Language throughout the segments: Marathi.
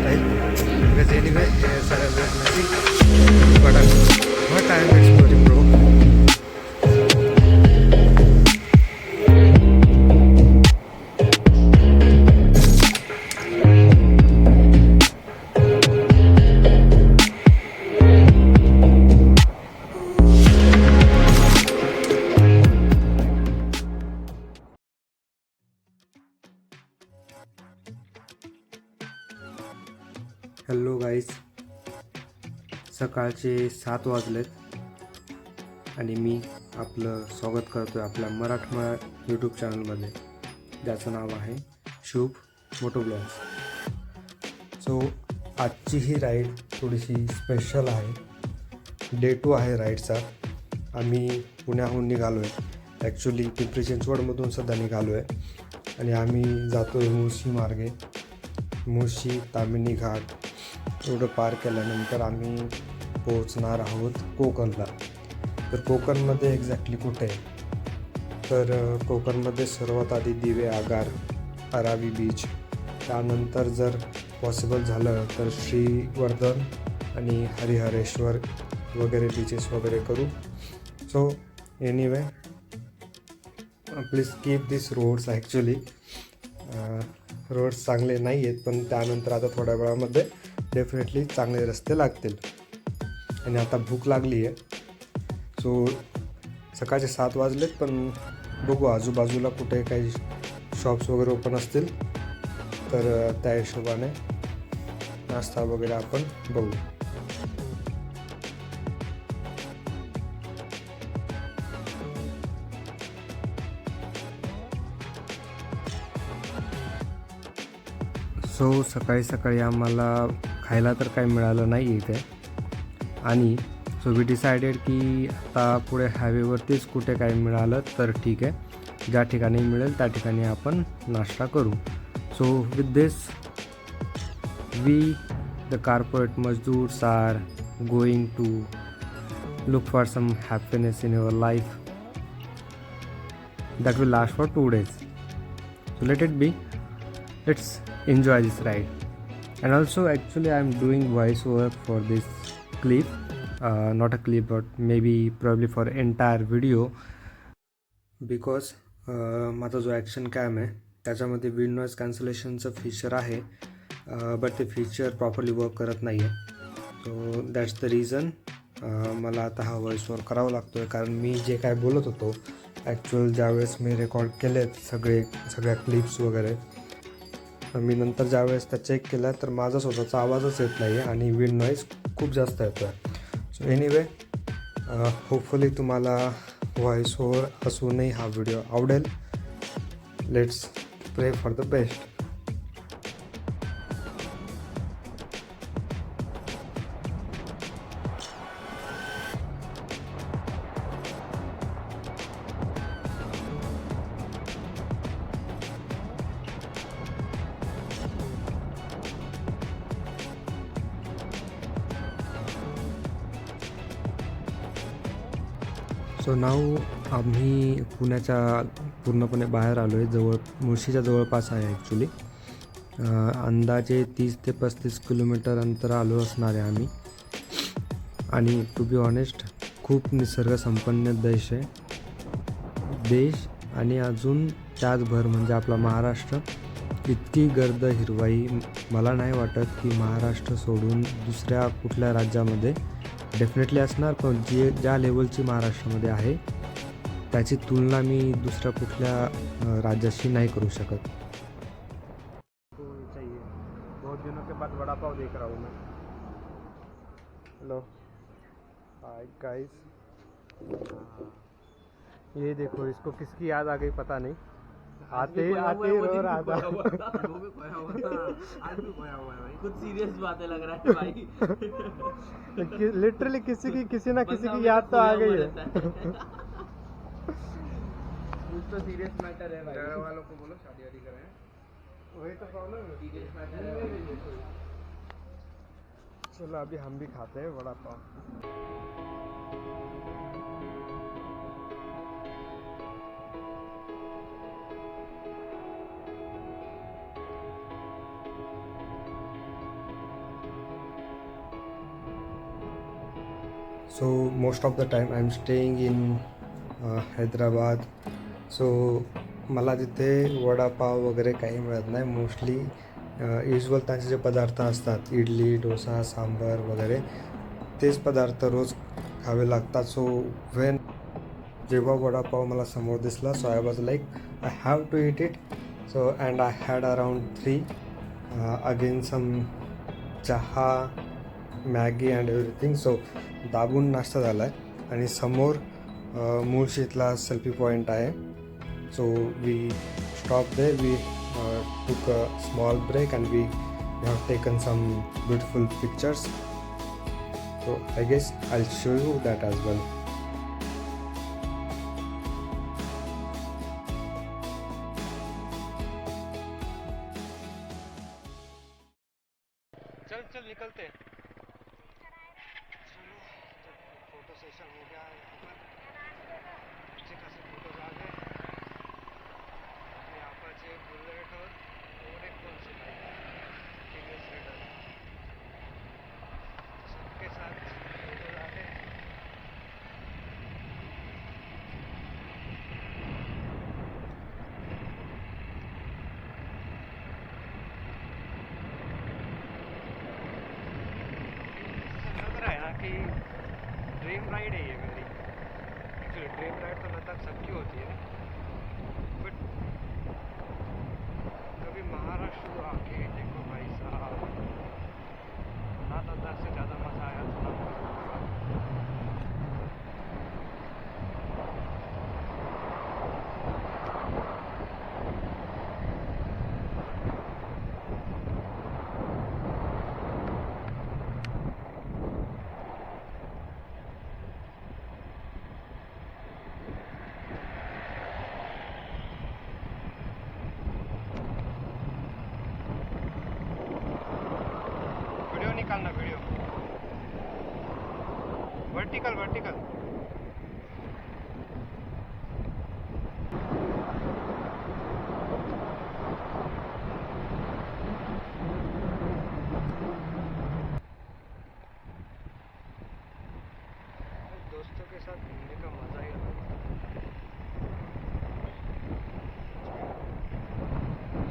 right? Because anyway, Sarah was messy. But what I am exploring, bro. Hello guys, सकाळचे 7 वाजलेत आणि मी आपलं स्वागत करतो आहे आपल्या मराठमोळ्या यूट्यूब चॅनलमध्ये, ज्याचं नाव आहे शुभ मोटो ब्लॉग्स. सो आजची ही राईड थोडीशी स्पेशल आहे. डे 2 आहे राईडचा. आम्ही पुण्याहून निघालो आहे. ॲक्च्युली पिंपरी चिंचवडमधून सध्या निघालो आहे आणि आम्ही जातो आहे मुळशी मार्गे. मुळशी, ताम्हिणी घाट एवढं पार केल्यानंतर आम्ही पोहोचणार आहोत कोकणला. तर कोकणमध्ये एक्झॅक्टली कुठे आहे, तर कोकणमध्ये सर्वात आधी दिवे आगार, अरावी बीच, त्यानंतर जर पॉसिबल झालं तर श्रीवर्धन आणि हरिहरेश्वर वगैरे बीचेस वगैरे करू. So anyway, please keep this roads. Actually roads चांगले नाही आहेत, पण त्यानंतर आता थोड्या वेळामध्ये डेफिनेटली चांगले रस्ते लागतील. आणि आता भूक लागली आहे. सो सकाळचे 7 वाजलेत, पण बघू आजूबाजूला कुठे काही शॉप्स वगैरे ओपन असतील तर त्या हिशोबाने नाश्ता वगैरे आपण बघू. सो सकाळी सकाळी आम्हाला खायला तर काही मिळालं नाही इथे, आणि सो वी डिसायडेड की आता पुढे हायवेवरतीच कुठे काही मिळालं तर ठीक आहे, ज्या ठिकाणी मिळेल त्या ठिकाणी आपण नाश्ता करू. So with this we the corporate मजदूर्स are going to look for some happiness in your life that will last for 2 days. So let it be. Let's enjoy this ride. And also actually I am doing voiceover for this clip, not a clip but maybe probably for entire video, because माझा जो ॲक्शन कॅम आहे त्याच्यामध्ये विंड नॉईज कॅन्सलेशनचं फीचर आहे, बट ते फीचर प्रॉपरली वर्क करत नाही आहे. सो दॅट्स द रिझन मला आता हा व्हॉइसओव्हर करावा लागतो आहे, कारण मी जे काय बोलत होतो ॲक्च्युअल ज्यावेळेस मी रेकॉर्ड केलेत सगळ्या क्लिप्स वगैरे, मी नंतर ज्यावेळेस त्या चेक केल्या तर माझा स्वतःचा आवाजच येत नाही आहे आणि विंड नॉईज खूप जास्त येतो आहे. सो एनिवे, होपफुली तुम्हाला व्हॉइस ओव्हर असूनही हा व्हिडिओ आवडेल. लेट्स प्रे for the best. So now आम्ही पुण्याच्या पूर्णपणे बाहेर आलो आहे. मुळशीच्या जवळपास आहे ॲक्च्युली. अंदाजे 30 ते 35 किलोमीटर अंतर आलो असणार आहे आम्ही. आणि टू बी ऑनेस्ट खूप निसर्गसंपन्न देश आणि अजून त्याचभर म्हणजे आपला महाराष्ट्र. इतकी गर्द हिरवाई मला नाही वाटत की महाराष्ट्र सोडून दुसऱ्या कुठल्या राज्यामध्ये डेफिनेटली असणार, पण ज्या लेवलची महाराष्ट्रामध्ये आहे त्याची तुलना मी दुसऱ्या कुठल्या राज्याशी नाही करू शकत. बहुत दिनों के बाद वड़ा पाव देख रहा हूँ मैं. Hello, hi guys. ये देखो, इसको किसकी याद आ गई पता नहीं. आते रो रहा था. कुछ सीरियस बातें लग रहा है भाई. लिटरली किसी ना किसी की याद तो आ गई है. कुछ तो सीरियस मैटर है भाई. घर वालों को बोलो शादी वादी करें. वही तो प्रॉब्लम है. सीरियस मैटर है. चलो अभी हम भी खाते हैं vada pav. So most of the time I'm staying in Hyderabad. So मला तिथे वडापाव वगैरे काही मिळत नाही. मोस्टली युजल त्यांचे जे पदार्थ असतात, इडली, डोसा, सांबार वगैरे, तेच पदार्थ रोज खावे लागतात. सो जेव्हा वडापाव मला समोर दिसला, so I was like I have to eat it. So and I had around 3 again some chaha, Maggi and everything. So दाबून नाश्ता झाला आहे. आणि समोर मुळशीतला सेल्फी पॉईंट आहे. So we stop there, we took a small break and we have taken some beautiful pictures. So I guess I'll show you that as well. चल चल निकलते हैं. चलो, फोटो सेशन हो गया है यहाँ पर. अच्छे खासे फोटोज आ गए. यहाँ पर जो बुलेट और एक कौन सी बाइक, टीवीएस रेडर, सबके साथ फोटोज आ गए. लग रहा है ना कि ड्रीम राइड है ये मेरी. एक्चुअली ड्रीम राइड तो लद्दाख सबकी होती है, बट कभी महाराष्ट्र आके देखो भाई साहब, ना लद्दाख से ज़्यादा मज़ा आया तो ना वीडियो निकालना, वीडियो वर्टिकल वर्टिकल. दोस्तों के साथ घूमने का मज़ा ही अलग होता है.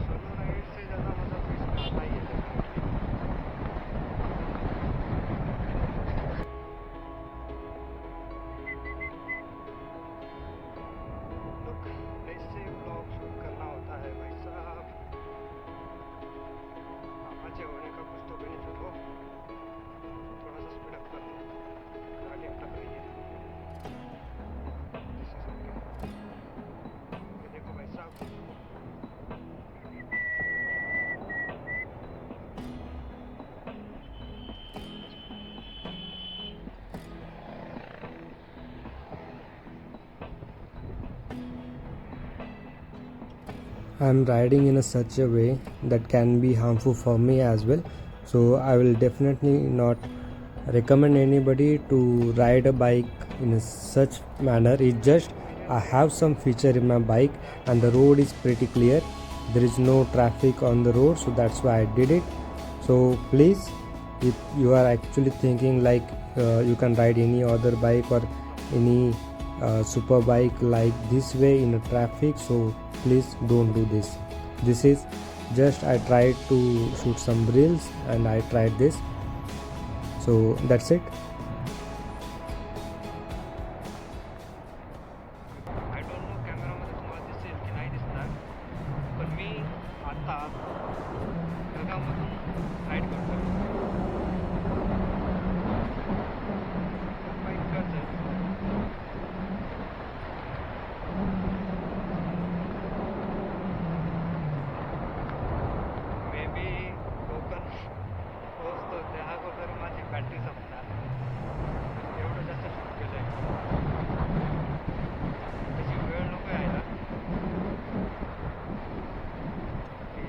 सोलो राइड से ज़्यादा मज़ा तो इसमें आता ही है डेफिनेटली. लुक, ऐसे ब्लॉग शूट करना होता है भाई साहब. आवाज़ होने का कुछ तो बेनिफिट हो. थोड़ा सा स्पीड अप कर लो, गाड़ी अटक रही है. दिस इज ओके. ये देखो भाई साहब, I'm riding in such a way that can be harmful for me as well. So I will definitely not recommend anybody to ride a bike in such manner. It's just I have some feature in my bike and the road is pretty clear. There is no traffic on the road, so that's why I did it. So please, if you are actually thinking like you can ride any other bike or any super bike like this way in a traffic, so please don't do this. This is just I tried to shoot some reels and I tried this. So that's it. I don't know camera मध्ये तुम्हाला दिसेल की नाही दिसणार, पण मी आता जळगावमधून राईड करतो. बाईक करतो. मे बी कोकण पोहोचतो त्या अगोदर माझी बॅटरी संपणार. एवढं जास्त शूट केलं आहे. त्याची वेळ नको यायला की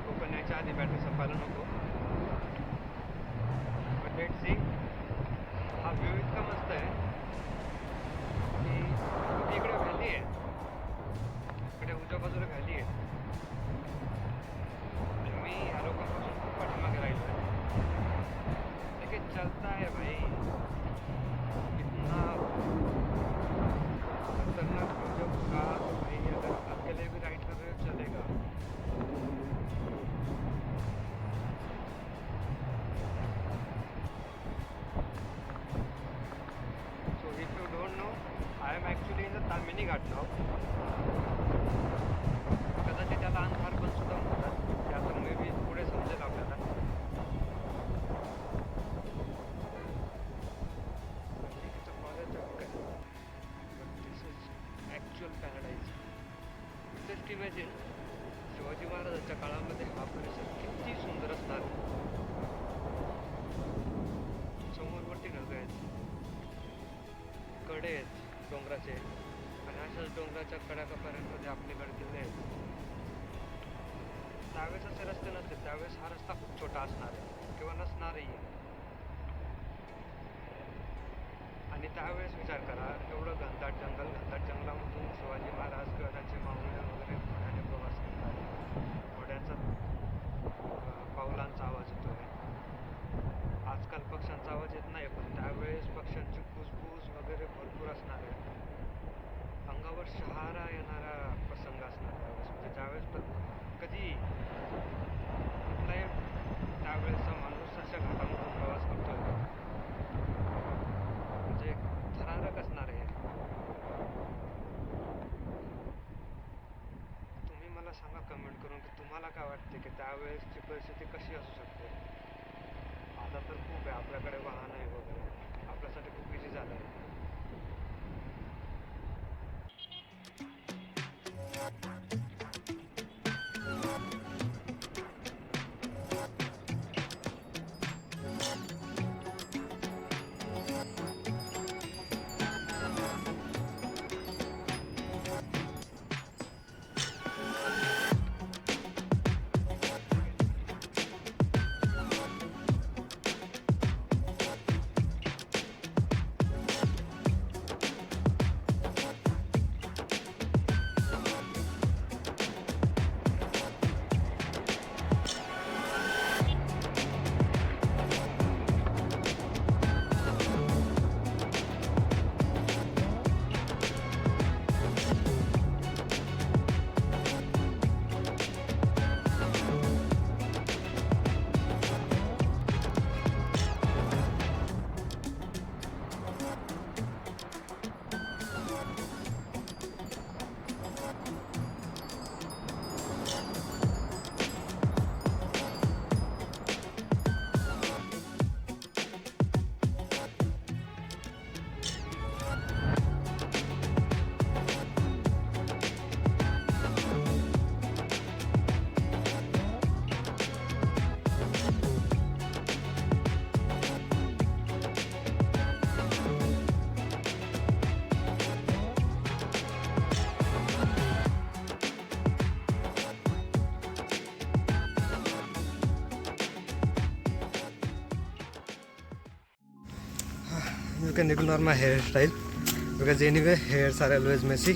कोकण यायच्या आधी बॅटरी संपायला नको. पण लेट्स सी. हा व्ह्यू इतका मस्त आहे की इकडे व्हॅली आहे, इकडे उजव्या बाजूला व्हॅली आहे. मी ह्या लोकांपासून खूप पाठीमागे राहिलो आहे. लेकिन चलता है भाई. गाठलो कदाचित त्याला अंधार पण सुद्धा म्हणतात ते आता मे बी पुढे समजेल आपल्याला. Actual paradise. Just imagine Shivaji महाराजांच्या काळामध्ये हा परिसर किती सुंदर असणार. समोरवरती ढग आहेत, कडे आहेत डोंगराचे आणि अशाच डोंगराच्या कड्यापर्यंत जे आपले गड किल्ले आहेत. त्यावेळेस असे रस्ते नसतील, त्यावेळेस हा रस्ता खूप छोटा असणार आहे किंवा नसणारही. आणि त्यावेळेस विचार करा एवढं घनदाट जंगलामधून शिवाजी महाराज किंवा त्यांचे मावळे वगैरे घोड्याने प्रवास करतात. घोड्याचा पावलांचा आवाज येतोय. आजकाल पक्ष्यांचा आवाज येत नाही, पण त्यावेळेस पक्ष्यांची कुजबूज वगैरे भरपूर असणार आहे. अंगावर शहारा येणारा प्रसंग असणार त्यावेळेस. म्हणजे ज्यावेळेस कधी कुठलाही त्यावेळेसचा माणूस अशा घाटामधून प्रवास करतोय म्हणजे थरारक असणार आहे. तुम्ही मला सांगा कमेंट करून की तुम्हाला काय वाटते की त्यावेळेसची परिस्थिती कशी असू शकते. आता तर खूप आहे, आपल्याकडे वाहन आहे वगैरे, आपल्यासाठी खूप इझी झालं आहे. You can ignore my hairstyle because anyway hairs are always messy.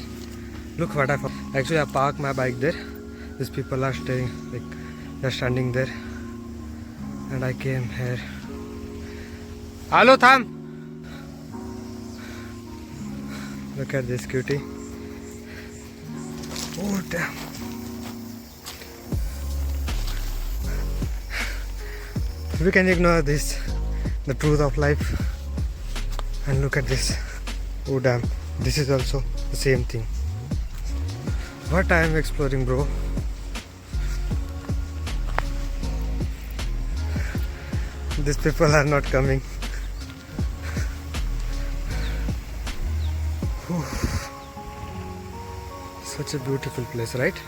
Look what I found. Actually I parked my bike there. These people are staying, like they're standing there, and I came here. Hello Tham. Look at this cutie. Oh damn. We can ignore this, the truth of life. And look at this. Oh damn, this is also the same thing. What I am exploring, bro. These people are not coming. Whew. Such a beautiful place, right?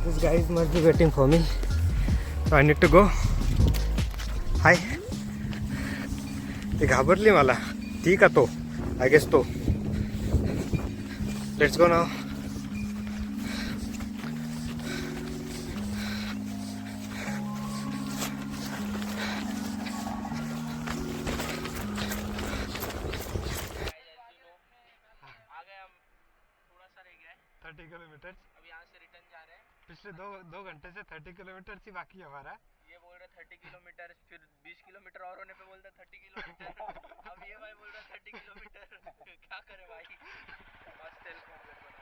These guys must be waiting for me, so I need to go. Hi. ती घाबरली मला. ती का तो? I guess तो. Let's go now. आ गए हम, थोड़ा सा रह गया है. 30 kilometers. अब यहाँ से रिटर्न जा रहे हैं. पिछले दो घंटे से 30 किलोमीटर से बाकी है हमारा। ये बोल रहा 30 किलोमीटर, फिर 20 किलोमीटर और होने पे बोलता 30 किलोमीटर। अब ये भाई बोल रहा 30 किलोमीटर। क्या करे भाई, मस्त सेल्फ कॉम्प्लेट बना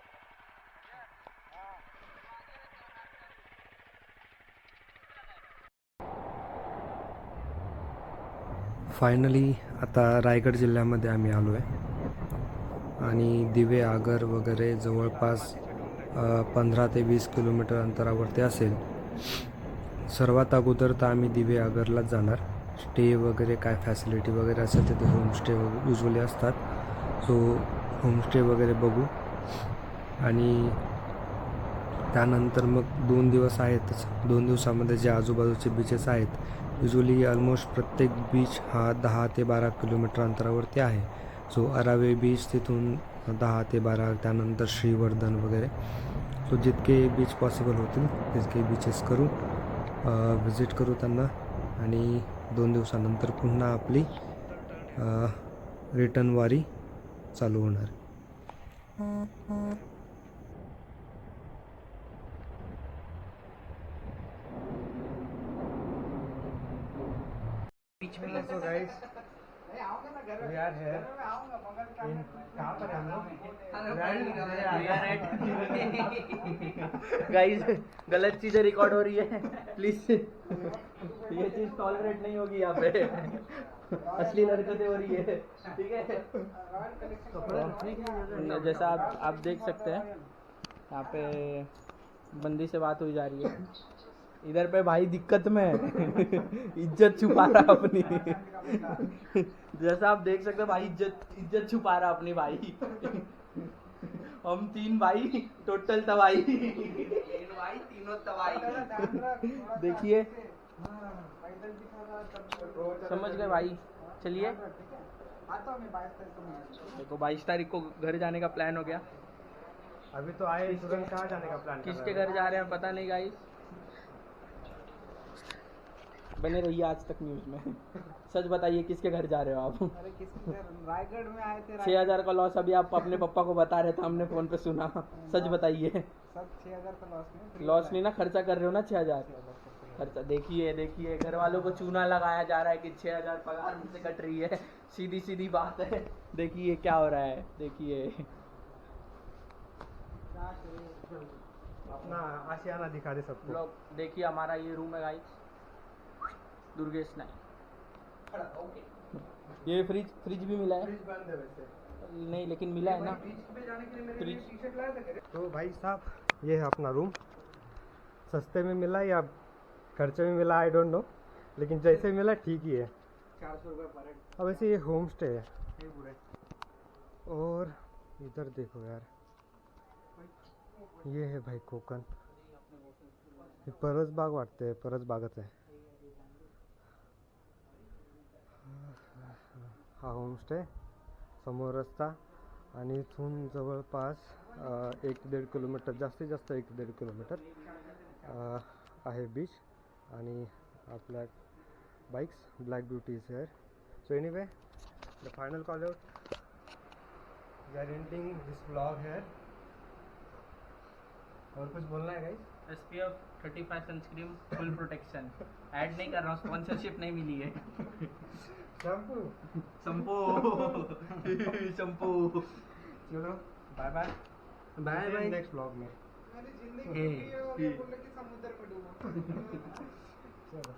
फायनली आता रायगड जिल्ह्यामध्ये आम्ही आलो आहे आणि दिवे आगर वगैरे जवळपास 15 ते 20 किलोमीटर अंतरावरती असेल. सर्वात अगोदर तर आम्ही दिवे आगरलाच जाणार. स्टे वगैरे काय फॅसिलिटी वगैरे असेल तिथे होमस्टे युजली असतात. सो होमस्टे वगैरे बघू आणि त्यानंतर मग 2 दिवस आहेतच. 2 दिवसामध्ये जे आजूबाजूचे बीचेस आहेत, युजली ऑलमोस्ट प्रत्येक बीच हा 10 ते 12 किलोमीटर अंतरावरती आहे. सो अरावे बीच तिथून 10 ते 12, त्यानंतर श्रीवर्धन वगैरे. सो जितके बीच पॉसिबल होतील तितके बीचेस करू, विजिट करू त्यांना आणि 2 दिवसानंतर पुन्हा आपली रिटर्न वारी चालू होणार. So guys, we are here in कहाँ पर हम लोग? गाइस, गलत चीजें रिकॉर्ड हो रही है, प्लीज ये चीज टॉलरेट नहीं होगी यहाँ पे। असली हरकतें हो रही है, ठीक है। जैसा आप देख सकते हैं यहाँ पे बंदी से बात हुई जा रही है। इधर पे भाई दिक्कत में है। इज्जत छुपा रहा अपनी। जैसा आप देख सकते हैं भाई इज्जत छुपा रहा अपनी भाई। हम 3 भाई टोटल तबाही। 3 भाई तीनों तबाही। देखिए, समझ गए भाई। चलिए, देखो 22 तारीख को घर जाने का प्लान हो गया। अभी तो आए तुरंत कहाँ जाने का प्लान? किसके घर जा रहे हैं पता नहीं गाइस। बने रहिए आज तक न्यूज में। सच बताइए किसके घर जा रहे हो आप? अरे किसके घर? रायगढ़ में आए थे। 6000 का लॉस अभी आप अपने पापा को बता रहे थे, हमने फोन पे सुना। सच बताइए। सब 6000 का लॉस नहीं ना, खर्चा कर रहे हो ना 6000 खर्चा। देखिए घर वालों को चूना लगाया जा रहा है कि 6000 पगार मुझसे कट रही है। सीधी बात है। देखिए क्या हो रहा है, देखिए। अपना आशियाना दिखा दे सबको। लोग देखिए, हमारा ये रूम है गाइस, दुर्गेश नाइक। ये फ्रिज भी मिला है। बंद है वैसे। नहीं लेकिन मिला है ना फ्रिज। तो भाई साहब, ये है अपना रूम। सस्ते में मिला या खर्चे में मिला आई डोंट नो, लेकिन जैसे मिला ठीक ही है। 400 रुपये पर हेड। अब वैसे ये होम स्टे है। और इधर देखो यार, ये है भाई कोकण। हे परसबाग वाटते, परसबागच आहे हा होमस्टे. समोर रस्ता आणि इथून जवळपास 1 ते 1.5 किलोमीटर, जास्तीत जास्त 1 ते 1.5 किलोमीटर आहे बीच. आणि आपल्या bikes black beauty is here. So anyway, the final call out, we are ending this vlog here. और कुछ बोलना है guys? SPF 35 sunscreen full protection. Ad नहीं कर रहा हूँ, स्पॉन्सरशिप नहीं मिली है। Shampoo shampoo. चलो bye bye bye next vlog में. मेरी जिंदगी बोले कि समुद्र में डूबो। चलो.